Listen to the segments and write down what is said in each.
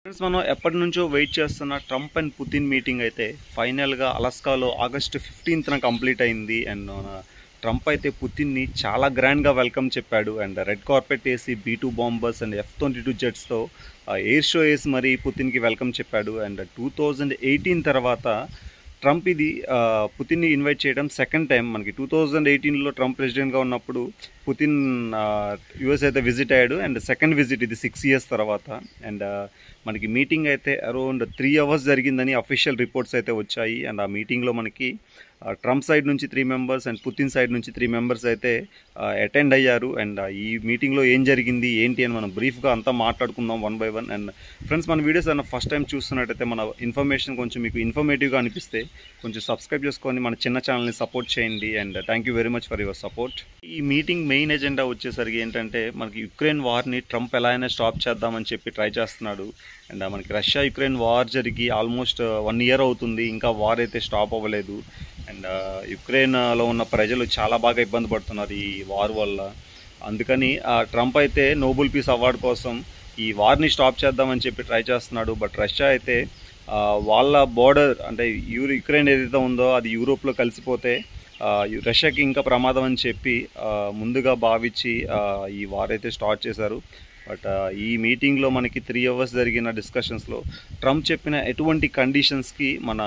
Friends, మనం ఎప్పటి నుంచో వెయిట్ చేస్తున్న ట్రంప్ అండ్ పుతిన్ మీటింగ్ అయితే ఫైనల్గా అలాస్కాలో ఆగస్టు 15న కంప్లీట్ అయింది. అండ్ ట్రంప్ అయితే పుతిన్ని చాలా గ్రాండ్గా వెల్కమ్ చెప్పాడు. అండ్ రెడ్ కార్పెట్ వేసి B-2 బాంబర్స్ అండ్ F-22 జెట్స్తో ఎయిర్ షో వేసి మరి పుతిన్కి వెల్కమ్ చెప్పాడు. అండ్ 2018 తర్వాత ట్రంప్ ఇది పుతిన్ని ఇన్వైట్ చేయడం సెకండ్ టైం. మనకి 2018లో ట్రంప్ ప్రెసిడెంట్గా ఉన్నప్పుడు పుతిన్ యుఎస్ అయితే విజిట్ అయ్యాడు. అండ్ సెకండ్ విజిట్ ఇది 6 years తర్వాత. అండ్ మనకి మీటింగ్ అయితే అరౌండ్ 3 hours జరిగిందని అఫీషియల్ రిపోర్ట్స్ అయితే వచ్చాయి. అండ్ ఆ మీటింగ్లో మనకి ట్రంప్ సైడ్ నుంచి 3 members అండ్ పుతిన్ సైడ్ నుంచి 3 members అయితే అటెండ్ అయ్యారు. అండ్ ఈ మీటింగ్లో ఏం జరిగింది ఏంటి అని మనం బ్రీఫ్గా అంతా మాట్లాడుకుందాం one by one. And friends, మన వీడియోస్ అన్న ఫస్ట్ టైం చూస్తున్నట్టయితే మన ఇన్ఫర్మేషన్ కొంచెం మీకు ఇన్ఫర్మేటివ్గా అనిపిస్తే కొంచెం సబ్స్క్రైబ్ చేసుకొని మన చిన్న ఛానల్ని సపోర్ట్ చేయండి. And thank you very much for your support. ఈ మీటింగ్ మెయిన్ ఎజెండా వచ్చేసరికి ఏంటంటే మనకి యుక్రెయిన్ వార్ని ట్రంప్ ఎలా అయినా స్టాప్ చేద్దామని చెప్పి ట్రై చేస్తున్నాడు. అండ్ మనకి రష్యా యుక్రెయిన్ వార్ జరిగి ఆల్మోస్ట్ 1 year అవుతుంది, ఇంకా వార్ అయితే స్టాప్ అవ్వలేదు. అండ్ యుక్రెయిన్లో ఉన్న ప్రజలు చాలా బాగా ఇబ్బంది పడుతున్నారు ఈ వార్ వల్ల. అందుకని ట్రంప్ అయితే నోబెల్ పీస్ అవార్డు కోసం ఈ వార్ని స్టాప్ చేద్దామని చెప్పి ట్రై చేస్తున్నాడు. బట్ రష్యా అయితే వాళ్ళ బోర్డర్ అంటే యుక్రెయిన్ ఏదైతే ఉందో అది యూరోప్లో కలిసిపోతే రష్యాకి ఇంకా ప్రమాదం అని చెప్పి ముందుగా భావించి ఈ వార్ అయితే స్టార్ట్ చేశారు. బట్ ఈ మీటింగ్లో మనకి 3 hours జరిగిన డిస్కషన్స్లో ట్రంప్ చెప్పిన ఎటువంటి కండిషన్స్కి మన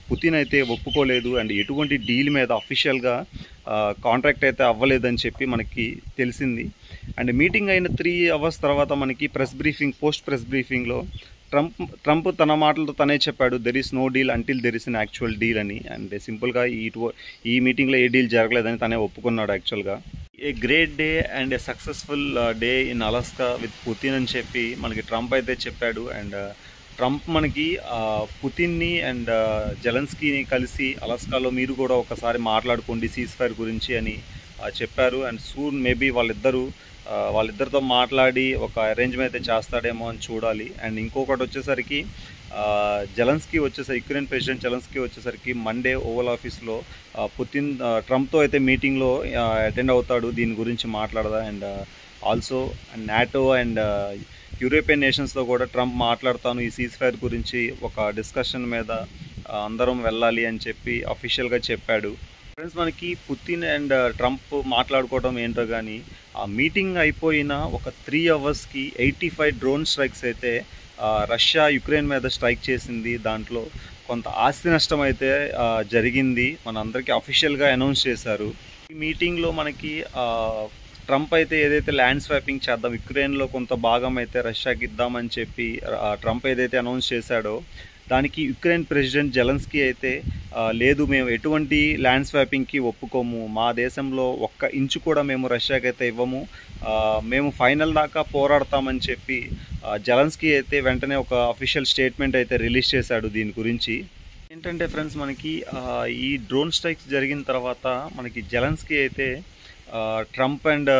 పుతిన్ అయితే ఒప్పుకోలేదు. అండ్ ఎటువంటి డీల్ మీద అఫీషియల్గా కాంట్రాక్ట్ అయితే అవ్వలేదని చెప్పి మనకి తెలిసింది. అండ్ మీటింగ్ అయిన 3 hours తర్వాత మనకి పోస్ట్ ప్రెస్ బ్రీఫింగ్లో ట్రంప్ తన మాటలతో తనే చెప్పాడు, there is no deal until there is an actual deal అని. అండ్ సింపుల్గా ఈ మీటింగ్లో ఏ డీల్ జరగలేదని తనే ఒప్పుకున్నాడు యాక్చువల్గా. A great day and a successful day in Alaska with Putin అని చెప్పి మనకి ట్రంప్ అయితే చెప్పాడు. అండ్ ట్రంప్ మనకి పుతిన్ని అండ్ జెలెన్స్కీని కలిసి అలాస్కాలో మీరు కూడా ఒకసారి మాట్లాడుకోండి సీజ్ ఫైర్ గురించి అని చెప్పారు. అండ్ సూన్ మేబీ వాళ్ళిద్దరితో మాట్లాడి ఒక అరేంజ్మెంట్ అయితే చేస్తాడేమో అని చూడాలి. అండ్ ఇంకొకటి వచ్చేసరికి యుక్రెయిన్ ప్రెసిడెంట్ జెలెన్స్కీ వచ్చేసరికి మండే ఓవల్ ఆఫీస్లో పుతిన్ ట్రంప్తో అయితే మీటింగ్లో అటెండ్ అవుతాడు, దీని గురించి మాట్లాడదా. And also NATO and European నేషన్స్తో కూడా ట్రంప్ మాట్లాడతాను ఈ సీజ్ ఫైర్ గురించి, ఒక డిస్కషన్ మీద అందరం వెళ్ళాలి అని చెప్పి అఫీషియల్గా చెప్పాడు. ఫ్రెండ్స్, మనకి పుతిన్ అండ్ ట్రంప్ మాట్లాడుకోవడం ఏంటో కానీ ఆ మీటింగ్ అయిపోయిన ఒక 3 hours-కి 85 డ్రోన్ స్ట్రైక్స్ అయితే రష్యా యుక్రెయిన్ మీద స్ట్రైక్ చేసింది. దాంట్లో కొంత ఆస్తి నష్టం అయితే జరిగింది, మనందరికీ అఫీషియల్గా అనౌన్స్ చేశారు. ఈ మీటింగ్లో మనకి ట్రంప్ అయితే ఏదైతే ల్యాండ్ స్వాపింగ్ చేద్దాం యుక్రెయిన్లో కొంత భాగం అయితే రష్యాకి ఇద్దామని చెప్పి ట్రంప్ ఏదైతే అనౌన్స్ చేశాడో దానికి యుక్రెయిన్ ప్రెసిడెంట్ జెలెన్స్కీ అయితే లేదు, మేము ఎటువంటి ల్యాండ్ స్వాపింగ్కి ఒప్పుకోము, మా దేశంలో 1 inch కూడా మేము రష్యాకి అయితే ఇవ్వము, మేము ఫైనల్ దాకా పోరాడతామని చెప్పి జెలెన్స్కీ అయితే వెంటనే ఒక అఫీషియల్ స్టేట్మెంట్ అయితే రిలీజ్ చేశాడు. దీని గురించి ఏంటంటే ఫ్రెండ్స్, మనకి ఈ డ్రోన్ స్ట్రైక్స్ జరిగిన తర్వాత మనకి జెలెన్స్కీ అయితే ట్రంప్ అండ్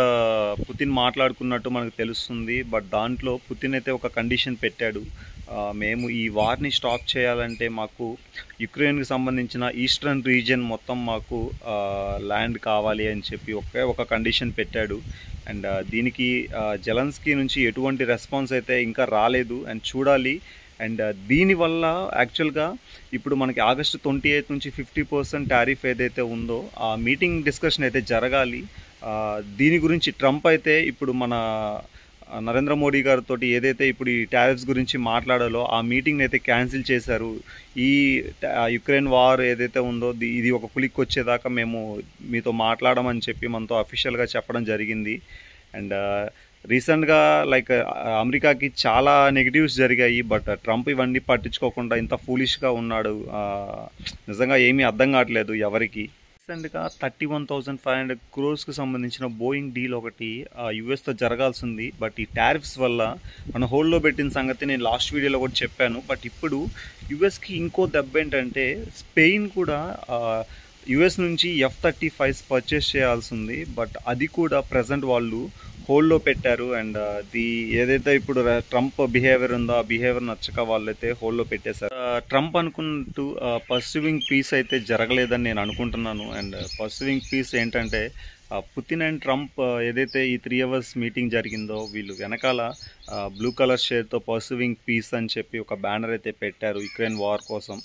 పుతిన్ మాట్లాడుకున్నట్టు మనకు తెలుస్తుంది. బట్ దాంట్లో పుతిన్ అయితే ఒక కండిషన్ పెట్టాడు, మేము ఈ వార్ని స్టాప్ చేయాలంటే మాకు యుక్రెయిన్కి సంబంధించిన ఈస్టర్న్ రీజియన్ మొత్తం మాకు ల్యాండ్ కావాలి అని చెప్పి ఒక కండిషన్ పెట్టాడు. అండ్ దీనికి జెలెన్స్కీ నుంచి ఎటువంటి రెస్పాన్స్ అయితే ఇంకా రాలేదు అండ్ చూడాలి. అండ్ దీనివల్ల యాక్చువల్గా ఇప్పుడు మనకి ఆగస్టు 28 నుంచి 50% టారిఫ్ ఏదైతే ఉందో ఆ మీటింగ్ డిస్కషన్ అయితే జరగాలి. దీని గురించి ట్రంప్ అయితే ఇప్పుడు మన నరేంద్ర మోడీ గారితో ఏదైతే ఇప్పుడు ఈ టారిఫ్స్ గురించి మాట్లాడాలో ఆ మీటింగ్ని అయితే క్యాన్సిల్ చేశారు. ఈ యుక్రెయిన్ వార్ ఏదైతే ఉందో ఇది ఒక కులిక్కి వచ్చేదాకా మేము మీతో మాట్లాడమని చెప్పి మనతో అఫీషియల్గా చెప్పడం జరిగింది. అండ్ రీసెంట్గా అమెరికాకి చాలా నెగిటివ్స్ జరిగాయి, బట్ ట్రంప్ ఇవన్నీ పట్టించుకోకుండా ఇంత ఫూలిష్గా ఉన్నాడు. నిజంగా ఏమీ అర్థం కావట్లేదు ఎవరికి. రీసెంట్గా 31,500 crores సంబంధించిన బోయింగ్ డీల్ ఒకటి యుఎస్తో జరగాల్సింది, బట్ ఈ టారిఫ్స్ వల్ల మన హోల్డ్లో పెట్టిన సంగతి నేను లాస్ట్ వీడియోలో కూడా చెప్పాను. బట్ ఇప్పుడు యుఎస్కి ఇంకో దెబ్బ ఏంటంటే స్పెయిన్ కూడా యుఎస్ నుంచి F-35s పర్చేస్ చేయాల్సి ఉంది. బట్ అది కూడా ప్రజెంట్ వాళ్ళు హోల్డ్లో పెట్టారు. అండ్ ఏదైతే ఇప్పుడు ట్రంప్ బిహేవియర్ ఉందో ఆ బిహేవియర్ నచ్చక వాళ్ళైతే హోల్డ్లో పెట్టేశారు. ట్రంప్ అనుకుంటూ పర్సూవింగ్ పీస్ అయితే జరగలేదని నేను అనుకుంటున్నాను. అండ్ పర్సూవింగ్ పీస్ ఏంటంటే పుతిన్ అండ్ ట్రంప్ ఏదైతే ఈ 3 అవర్స్ మీటింగ్ జరిగిందో వీళ్ళు వెనకాల బ్లూ కలర్ షేడ్తో పర్సూవింగ్ పీస్ అని చెప్పి ఒక బ్యానర్ అయితే పెట్టారు యుక్రెయిన్ వార్ కోసం.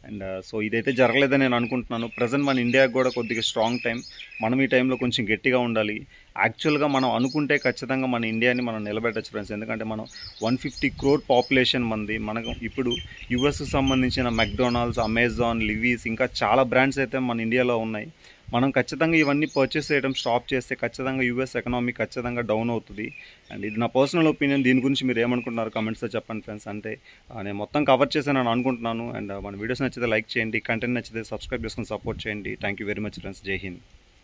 అండ్ సో ఇదైతే జరగలేదని నేను అనుకుంటున్నాను. ప్రజెంట్ మన ఇండియాకి కూడా కొద్దిగా స్ట్రాంగ్ టైం, మనం ఈ టైంలో కొంచెం గట్టిగా ఉండాలి. యాక్చువల్గా మనం అనుకుంటే ఖచ్చితంగా మన ఇండియాని మనం నిలబెట్టచ్చు ఫ్రెండ్స్. ఎందుకంటే మనం 150 crore పాపులేషన్ మంది. మనకు ఇప్పుడు యుఎస్కి సంబంధించిన మెక్డొనాల్డ్స్, అమెజాన్, లివీస్ ఇంకా చాలా బ్రాండ్స్ అయితే మన ఇండియాలో ఉన్నాయి. మనం ఖచ్చితంగా ఇవన్నీ పర్చేస్ చేయడం స్టాప్ చేస్తే ఖచ్చితంగా యూఎస్ ఎకనామీ ఖచ్చితంగా డౌన్ అవుతుంది. అండ్ ఇది నా పర్సనల్ ఒపీనియన్. దీని గురించి మీరు ఏమనుకుంటున్నారు కామెంట్స్లో చెప్పండి ఫ్రెండ్స్. అంటే నేను మొత్తం కవర్ చేశానని అనుకుంటున్నాను. అండ్ మన వీడియోస్ నచ్చితే లైక్ చేయండి, కంటెంట్ నచ్చితే సబ్స్క్రైబ్ చేసుకుని సపోర్ట్ చేయండి. Thank you very much friends. జై హింద్.